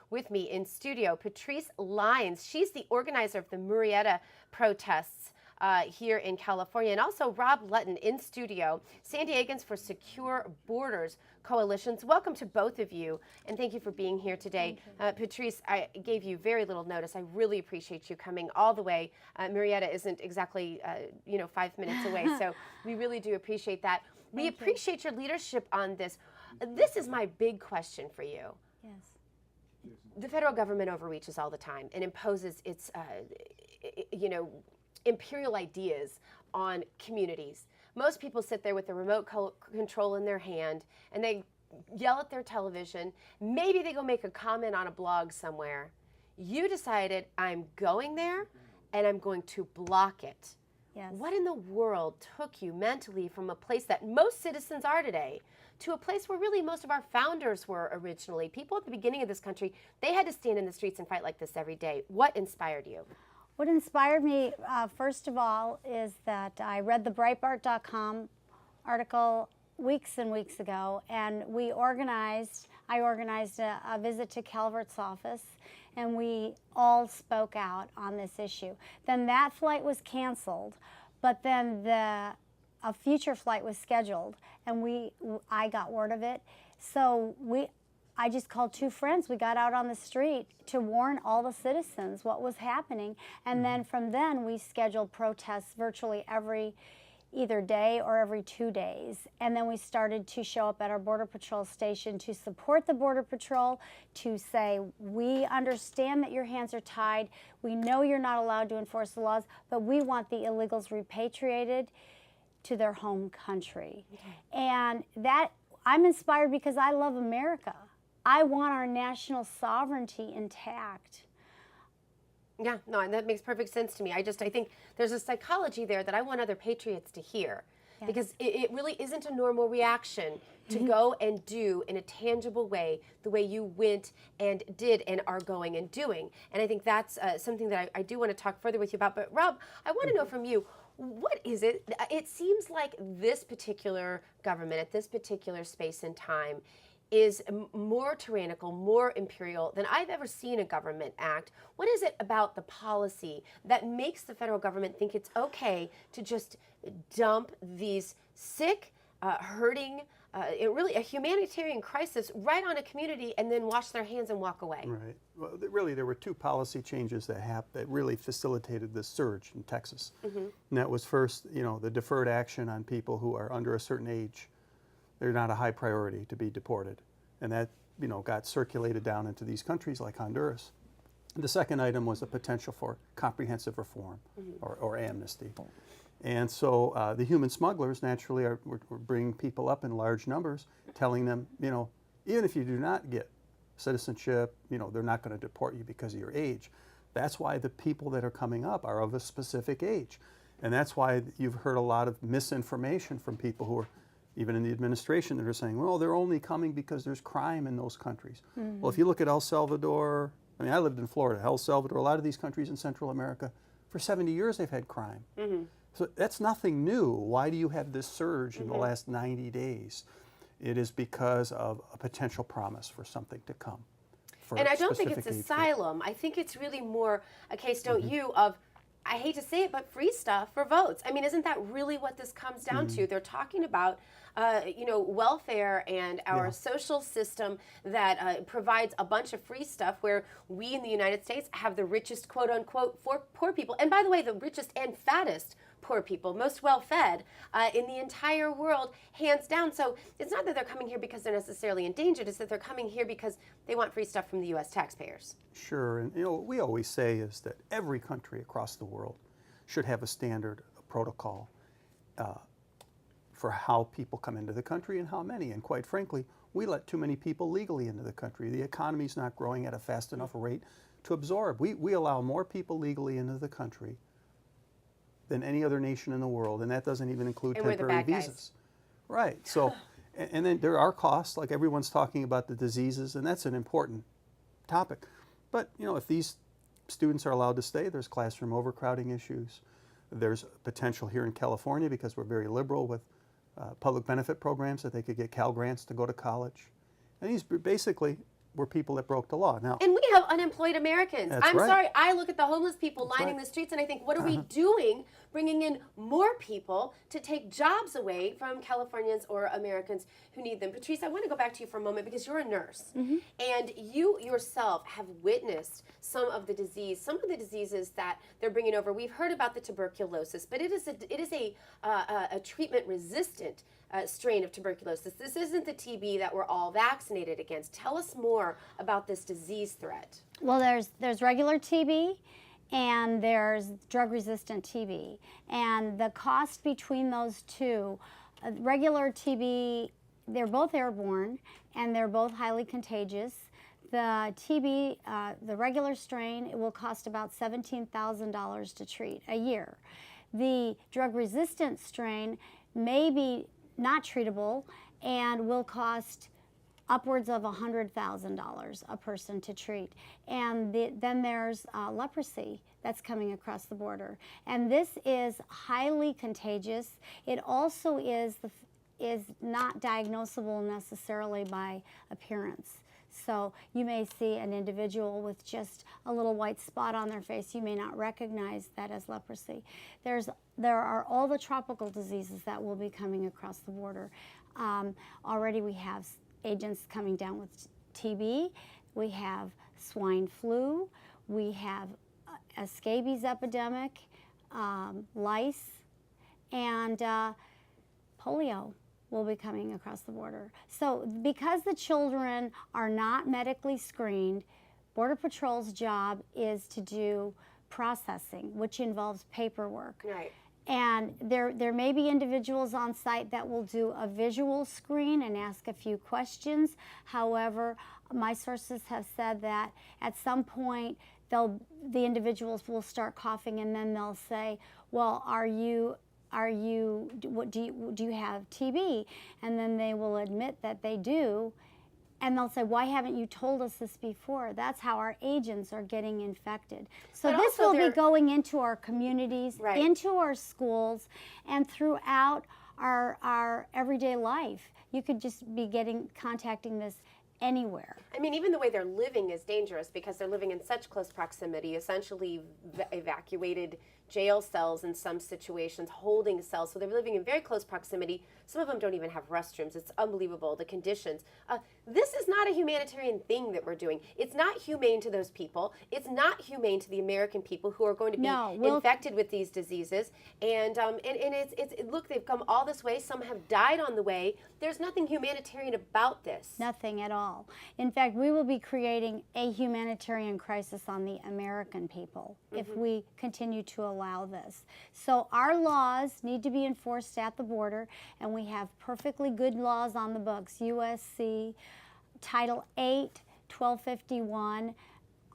with me in studio, Patrice Lynes. She's the organizer of the Murrieta protests here in California, and also Rob Lutton in studio, San Diegans for Secure Borders Coalitions. Welcome to both of you, and thank you for being here today. Patrice, I gave you very little notice. I really appreciate you coming all the way. Murrieta isn't exactly, 5 minutes away, so we really do appreciate that. We appreciate your leadership on this. This is my big question for you. Yes. The federal government overreaches all the time and imposes its, imperial ideas on communities. Most people sit there with the remote control in their hand and they yell at their television. Maybe they go make a comment on a blog somewhere. You decided, I'm going there and I'm going to block it. Yes. What in the world took you mentally from a place that most citizens are today to a place where really most of our founders were originally? People at the beginning of this country, they had to stand in the streets and fight like this every day. What inspired you? What inspired me, first of all, is that I read the Breitbart.com article weeks and weeks ago, and I organized a visit to Calvert's office, and we all spoke out on this issue. Then that flight was canceled, but then a future flight was scheduled, and I got word of it. So I just called two friends. We got out on the street to warn all the citizens what was happening. And then from then, we scheduled protests virtually every either day or every 2 days. And then we started to show up at our Border Patrol station to support the Border Patrol, to say, we understand that your hands are tied. We know you're not allowed to enforce the laws, but we want the illegals repatriated to their home country. And that, I'm inspired because I love America. I want our national sovereignty intact. Yeah, no, and that makes perfect sense to me. I think there's a psychology there that I want other patriots to hear. Yes. Because it really isn't a normal reaction to go and do in a tangible way the way you went and did and are going and doing. And I think that's something that I do want to talk further with you about. But Rob, I want to know from you, what is it? It seems like this particular government at this particular space and time is more tyrannical, more imperial than I've ever seen a government act. What is it about the policy that makes the federal government think it's okay to just dump these sick, hurting, really a humanitarian crisis right on a community and then wash their hands and walk away? Right. Well, really, there were two policy changes that really facilitated this surge in Texas. And that was first, the deferred action on people who are under a certain age. They're not a high priority to be deported. And that, got circulated down into these countries like Honduras. And the second item was a potential for comprehensive reform or amnesty. And so the human smugglers naturally were bringing people up in large numbers, telling them, even if you do not get citizenship, they're not going to deport you because of your age. That's why the people that are coming up are of a specific age. And that's why you've heard a lot of misinformation from people who are even in the administration that are saying, well, they're only coming because there's crime in those countries. Well, if you look at El Salvador, I lived in Florida, El Salvador, a lot of these countries in Central America, for 70 years they've had crime. So that's nothing new. Why do you have this surge in the last 90 days? It is because of a potential promise for something to come. And I don't think it's asylum. I think it's really more a case, don't you, of, I hate to say it, but free stuff for votes. I mean, isn't that really what this comes down to? They're talking about, welfare and our social system that provides a bunch of free stuff where we in the United States have the richest, quote unquote, for poor people. And by the way, the richest and fattest poor people, most well-fed in the entire world, hands down. So it's not that they're coming here because they're necessarily endangered, it's that they're coming here because they want free stuff from the U.S. taxpayers. Sure, and what we always say is that every country across the world should have a standard, a protocol for how people come into the country and how many. And quite frankly, we let too many people legally into the country. The economy's not growing at a fast enough rate to absorb. We allow more people legally into the country than any other nation in the world, and that doesn't even include temporary visas. Right. So, and then there are costs, like everyone's talking about the diseases, and that's an important topic. But if these students are allowed to stay, there's classroom overcrowding issues. There's potential here in California, because we're very liberal with public benefit programs, that they could get Cal grants to go to college. And these basically were people that broke the law. Now, And we have unemployed Americans. That's I'm right. sorry, I look at the homeless people lining right. the streets and I think, what are we doing bringing in more people to take jobs away from Californians or Americans who need them? Patrice, I want to go back to you for a moment because you're a nurse and you yourself have witnessed some of the diseases that they're bringing over. We've heard about the tuberculosis, but it is a treatment-resistant strain of tuberculosis. This isn't the TB that we're all vaccinated against. Tell us more about this disease threat. Well, there's regular TB and there's drug-resistant TB. And the cost between those two, regular TB, they're both airborne and they're both highly contagious. The TB, the regular strain, it will cost about $17,000 to treat a year. The drug-resistant strain may be not treatable and will cost upwards of $100,000 a person to treat. And then there's leprosy that's coming across the border. And this is highly contagious. It also is not diagnosable necessarily by appearance. So you may see an individual with just a little white spot on their face. You may not recognize that as leprosy. There are all the tropical diseases that will be coming across the border. Already we have agents coming down with TB. We have swine flu. We have a scabies epidemic, lice, and polio will be coming across the border. So because the children are not medically screened, Border Patrol's job is to do processing, which involves paperwork. Right. And there may be individuals on site that will do a visual screen and ask a few questions. However, my sources have said that at some point the individuals will start coughing and then they'll say, well, do you have TB? And then they will admit that they do. And they'll say, why haven't you told us this before? That's how our agents are getting infected. So But this also will be going into our communities, Right. into our schools, and throughout our everyday life. You could just be contacting this anywhere. I mean, even the way they're living is dangerous because they're living in such close proximity, essentially evacuated jail cells in some situations, holding cells. So they're living in very close proximity. Some of them don't even have restrooms. It's unbelievable, the conditions. This is not a humanitarian thing that we're doing. It's not humane to those people. It's not humane to the American people who are going to be infected with these diseases. And look, they've come all this way. Some have died on the way. There's nothing humanitarian about this. Nothing at all. In fact, we will be creating a humanitarian crisis on the American people if we continue to allow this. So our laws need to be enforced at the border, and we have perfectly good laws on the books. USC Title 8, 1251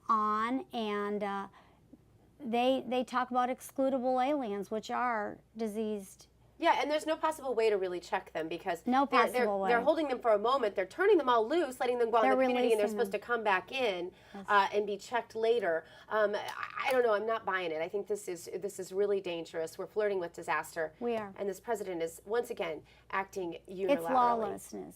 on, and they talk about excludable aliens, which are diseased. Yeah, and there's no possible way to really check them because they're holding them for a moment. They're turning them all loose, letting them go out in the community, and they're supposed them. to come back in and be checked later. I don't know. I'm not buying it. I think this is really dangerous. We're flirting with disaster. We are. And this president is once again acting unilaterally. It's lawlessness.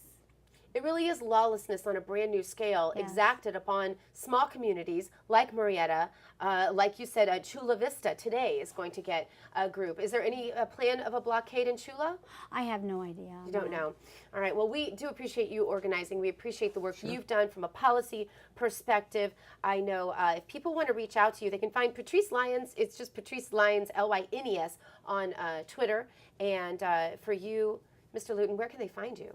It really is lawlessness on a brand new scale, exacted upon small communities like Murrieta. Like you said, Chula Vista today is going to get a group. Is there any plan of a blockade in Chula? I have no idea. You don't know. All right. Well, we do appreciate you organizing. We appreciate the work you've done from a policy perspective. I know if people want to reach out to you, they can find Patrice Lynes. It's just Patrice Lynes, Lynes, on Twitter. And for you, Mr. Luton, where can they find you?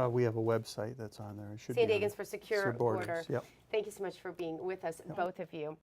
We have a website that's on there. It should San be on Diegans for Secure Border. Yep. Thank you so much for being with us, both of you.